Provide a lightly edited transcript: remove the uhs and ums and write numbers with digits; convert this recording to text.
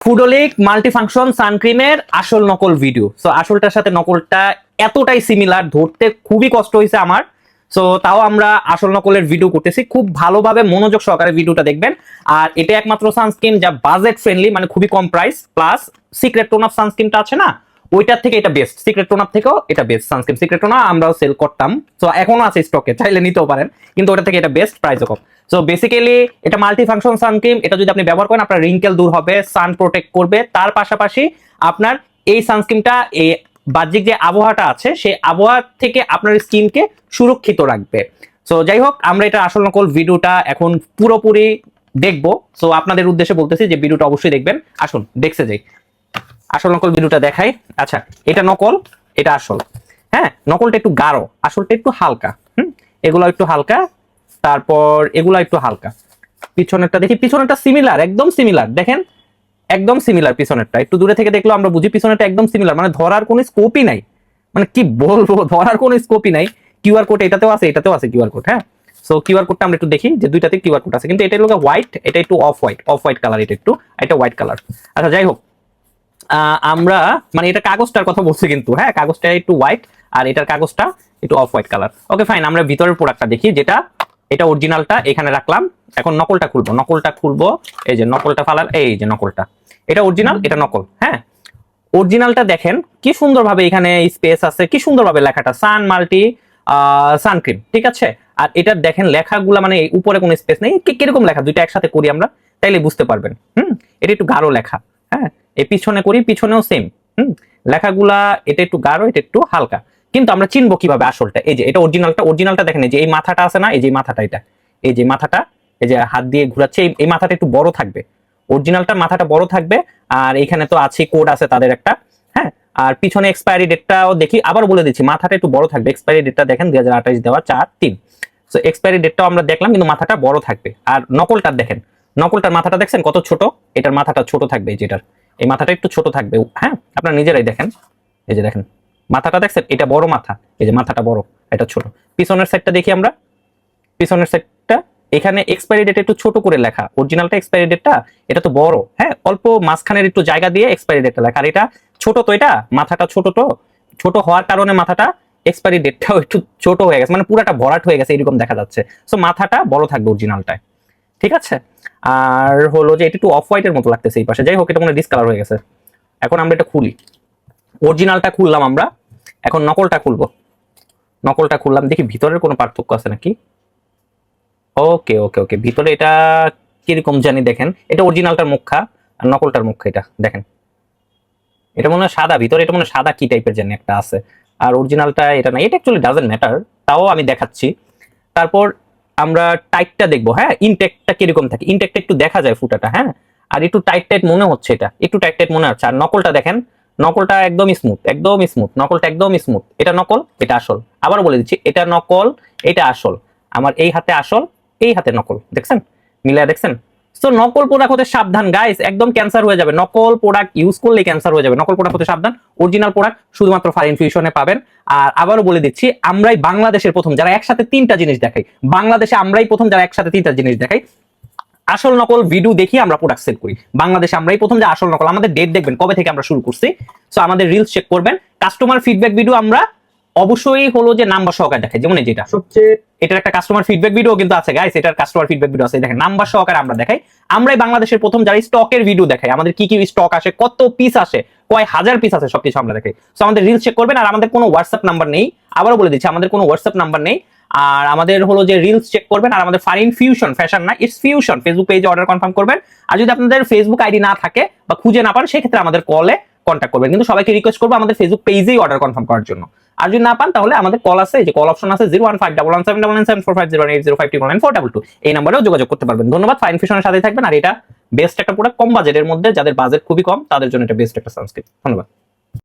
ফুডোলিক multifunction সানক্রিমের আসল নকল video. So আসলটার সাথে নকলটা এতটাই সিমিলার, ধরতে খুবই কষ্ট হয়েছে আমার। সো তাও আমরা আসল নকলের ভিডিও করতেছি, খুব ভালোভাবে মনোযোগ সহকারে ভিডিওটা দেখবেন। আর এটা একমাত্র সানস্ক্রিন যা বাজেট ফ্রেন্ডলি, মানে খুবই কম price, plus secret tone of সানস্ক্রিনটা আছে না, ওইটার থেকে এটা বেস্ট। সিক্রেট টোন অফ থেকেও এটা বেস্ট সানস্ক্রিন। সিক্রেট টোন আমরাও সেল করতাম, সো এখনো আছে স্টকে, চাইলে নিতেও পারেন, কিন্তু ওটা থেকে এটা বেস্ট, প্রাইসও কম। সো বেসিক্যালি এটা মাল্টিফাংশন সানক্রিম। এটা যদি আপনি ব্যবহার করেন আপনার রিঙ্কেল দূর হবে, সান প্রোটেক্ট করবে, তার পাশাপাশি আপনার এই সানস্ক্রিনটা এই বাহ্যিক যে আবহাওয়াটা আছে সেই আবহাওয়া থেকে আপনার স্কিনকে সুরক্ষিত রাখবে। সো যাই হোক, আমরা এটা আসল নকল ভিডিওটা এখন পুরোপুরি দেখবো। সো আপনাদের উদ্দেশ্যে বলতেছি যে ভিডিওটা অবশ্যই দেখবেন। আসুন দেখতে যাই, আসল নকল ভিডিওটা দেখাই। আচ্ছা, এটা নকল, এটা আসল। হ্যাঁ, নকলটা একটু গাঢ়, আসলটা একটু হালকা। এগুলো একটু হালকা, তারপর এগুলো একটু হালকা। পিছনেরটা দেখি, পিছনেরটা সিমিলার, একদম সিমিলার, দেখেন একদম সিমিলার। পিছনেরটা একটু দূরে থেকে দেখলেও আমরা বুঝি পিছনেরটা একদম সিমিলার, মানে ধরার কোনো স্কোপই নাই, মানে কি বলবো, ধরার কোনো স্কোপই নাই। কিউআর কোড এটাতেও আছে, এটাতেও আছে কিউআর কোড। হ্যাঁ, সো কিউআর কোডটা আমরা একটু দেখি যে দুইটাতে কিউআর কোড আছে, কিন্তু এটা হলো হোয়াইট, এটা একটু অফ হোয়াইট কালার, এটা একটু, এটা হোয়াইট কালার। আচ্ছা যাই হোক, আমরা মানে এটা কাগজটার কথা বলছি কিন্তু, হ্যাঁ কাগজটা একটু হোয়াইট আর এটার কাগজটা একটু off white colour. Okay fine, আমরা ভিতরের প্রোডাক্টটা দেখি, যেটা এটা অরিজিনালটা এখানে রাখলাম। এখন নকলটা খুলবো, নকলটা খুলবো। এই যে নকলটা ফালার, এই যে নকলটা, এটা অরিজিনাল, এটা নকল। হ্যাঁ, অরিজিনালটা দেখেন কি সুন্দরভাবে এখানে স্পেস আছে, কি সুন্দরভাবে লেখাটা সান মাল্টি সানক্রিম, ঠিক আছে। আর এটার দেখেন লেখাগুলা, মানে উপরে কোনো স্পেস নেই, কিরকম লেখা, দুইটা একসাথে করি আমরা তাইলে বুঝতে পারবেন। এটা একটু গাঢ় লেখা। হ্যাঁ, এই পিছনে করি, পিছনেও সেম। লেখাগুলা এটা একটু গাঢ়, এটা একটু হালকা। কিন্তু আমরা চিনবো কিভাবে আসলটা? এই যে এটা অরিজিনালটা, অরিজিনালটা দেখেন, এই যে এই মাথাটা আছে না, এই যে মাথাটা, এটা এই যে মাথাটা, এই যে হাত দিয়ে ঘুরাচ্ছে, এই মাথাটা একটু বড় থাকবে। অরিজিনালটার মাথাটা বড় থাকবে। আর এখানে তো আছে কোড আছে তাদের একটা। হ্যাঁ, আর পিছনে এক্সপায়ারি ডেটটাও দেখি, আবার বলে দিচ্ছি, মাথাটা একটু বড় থাকবে। এক্সপায়ারি ডেটটা দেখেন 2028 দেওয়া 4/3। সো এক্সপায়ারি ডেটটাও আমরা দেখলাম, কিন্তু মাথাটা বড় থাকবে। আর নকলটা দেখেন, নকলটার মাথাটা দেখছেন কত ছোট, এটার মাথাটা ছোট থাকবে, যেটার এই মাথাটা একটু ছোট থাকবে। হ্যাঁ, আপনারা নিজেরাই দেখেন, এই যে দেখেন মাথাটা দেখছেন, এটা বড় মাথা, এই যে মাথাটা বড়, এটা ছোট। পিছনের সাইডটা দেখি আমরা, পিছনের সাইডটা এখানে এক্সপায়ারি ডেট একটু ছোট করে লেখা, অরিজিনালটা এক্সপায়ারি ডেটটা এটা তো বড়। হ্যাঁ, অল্প মাঝখানের একটু জায়গা দিয়ে এক্সপায়ারি ডেটটা লেখা, আর এটা ছোট, তো এটা মাথাটা ছোট, তো ছোট হওয়ার কারণে মাথাটা এক্সপায়ারি ডেটটাও একটু ছোট হয়ে গেছে, মানে পুরাটা ভরাট হয়ে গেছে এরকম দেখা যাচ্ছে। সো মাথাটা বড় থাকবে অরিজিনালটায়, ঠিক আছে। আর হলো যে এটা একটু অফ হোয়াইটের মতো লাগতেছে এই পাশে, যাই হোক এটা মনে ডিসকালার হয়ে গেছে। এখন আমরা এটা খুলি, অরিজিনালটা খুললাম আমরা, এখন নকলটা খুলবো। নকলটা খুললাম, দেখি ভিতরের কোনো পার্থক্য আছে নাকি। ওকে ওকে ওকে, ভিতরে এটা কিরকম জানি, দেখেন এটা অরিজিনালটার মুখা আর নকলটার মুখা, এটা দেখেন, এটা মনে হয় সাদা, ভিতরে এটা মনে হয় সাদা কি টাইপের জানি একটা আছে, আর অরিজিনালটা এটা না। এটা অ্যাকচুয়ালি ডাজন্ট ম্যাটার, তাও আমি দেখাচ্ছি। তারপর আমরা টাইটটা দেখবো। হ্যাঁ, ইনটেকটা কিরকম থাকে, ইনটেকটা একটু দেখা যায় ফুটাটা। হ্যাঁ, আর একটু টাইট টাইট মনে হচ্ছে, এটা একটু টাইট টাইট মনে হচ্ছে। আর নকলটা দেখেন, নকলটা একদম স্মুথ, একদম স্মুথ, নকলটা একদম স্মুথ। এটা নকল, এটা আসল। আবার বলে দিচ্ছি, এটা নকল, এটা আসল। আমার এই হাতে আসল, এই হাতে নকল, দেখছেন মিলায়, দেখছেন। সো নকল প্রোডাক্ট হতে সাবধান গাইস, একদম ক্যান্সার হয়ে যাবে। নকল প্রোডাক্ট ইউজ করলে ক্যান্সার হয়ে যাবে, নকল প্রোডাক্ট হতে সাবধান। অরিজিনাল প্রোডাক্ট শুধুমাত্র ফার ইনফিউশনে পাবেন। আর আবারও বলে দিচ্ছি, আমরাই বাংলাদেশের প্রথম যারা একসাথে তিনটা জিনিস দেখাই, বাংলাদেশে আমরাই প্রথম যারা একসাথে তিনটা জিনিস দেখাই। আসল নকল ভিডিও দেখি আমরা প্রোডাক্ট সেল করি বাংলাদেশে, আমরাই প্রথম যে আসল নকল। আমাদের ডেট দেখবেন কবে থেকে আমরা শুরু করছি। সো আমাদের রিলস চেক করবেন। কাস্টমার ফিডব্যাক ভিডিও আমরা অবশ্যই হলো যে নাম্বার সহকারে দেখাই, যেমন যেটা সবচেয়ে, এটার একটা কাস্টমার ফিডব্যাক ভিডিও কিন্তু আছে গাইস, এটার কাস্টমার ফিডব্যাক ভিডিও আছে, দেখেন নাম্বার সহকারে আমরা দেখাই। আমরাই বাংলাদেশের প্রথম যারা স্টকের ভিডিও দেখাই, আমাদের কি কি স্টক আসে, কত পিস আসে, কয় হাজার পিস আছে, সবকিছু আমরা দেখাই। সো আমাদের রিলস চেক করবেন। আর আমাদের কোনো হোয়াটসঅ্যাপ নাম্বার নেই, আবারও বলে দিচ্ছি আমাদের কোনো হোয়াটসঅ্যাপ নাম্বার নেই। আর আমাদের হলো যে রিলস চেক করবেন। আর আমাদের ফারিন ফিউশন, ফ্যাশন না, ইটস ফিউশন, ফেসবুক পেজে অর্ডার কনফার্ম করবেন। আর যদি আপনাদের ফেসবুক আইডি না থাকে বা খুঁজে না পান, সেক্ষেত্রে আমাদের কলে কন্ট্যাক্ট করবেন। কিন্তু সবাইকে রিকোয়েস্ট করবো আমাদের ফেসবুক পেজেই অর্ডার কনফার্ম করার জন্য। আর যদি না পান তাহলে আমাদের কল আছে, এই যে কল অপশন আছে 0151177470980529422, এই নাম্বারেও যোগাযোগ করতে পারবেন। ধন্যবাদ, ফাইন ফিউশনের সাথে থাকবেন। আর এটা বেস্ট একটা প্রোডাক্ট, কম বাজেটের মধ্যে, যাদের বাজেট খুবই কম তাদের জন্য এটা বেস্ট একটা সানস্ক্রিন। ধন্যবাদ।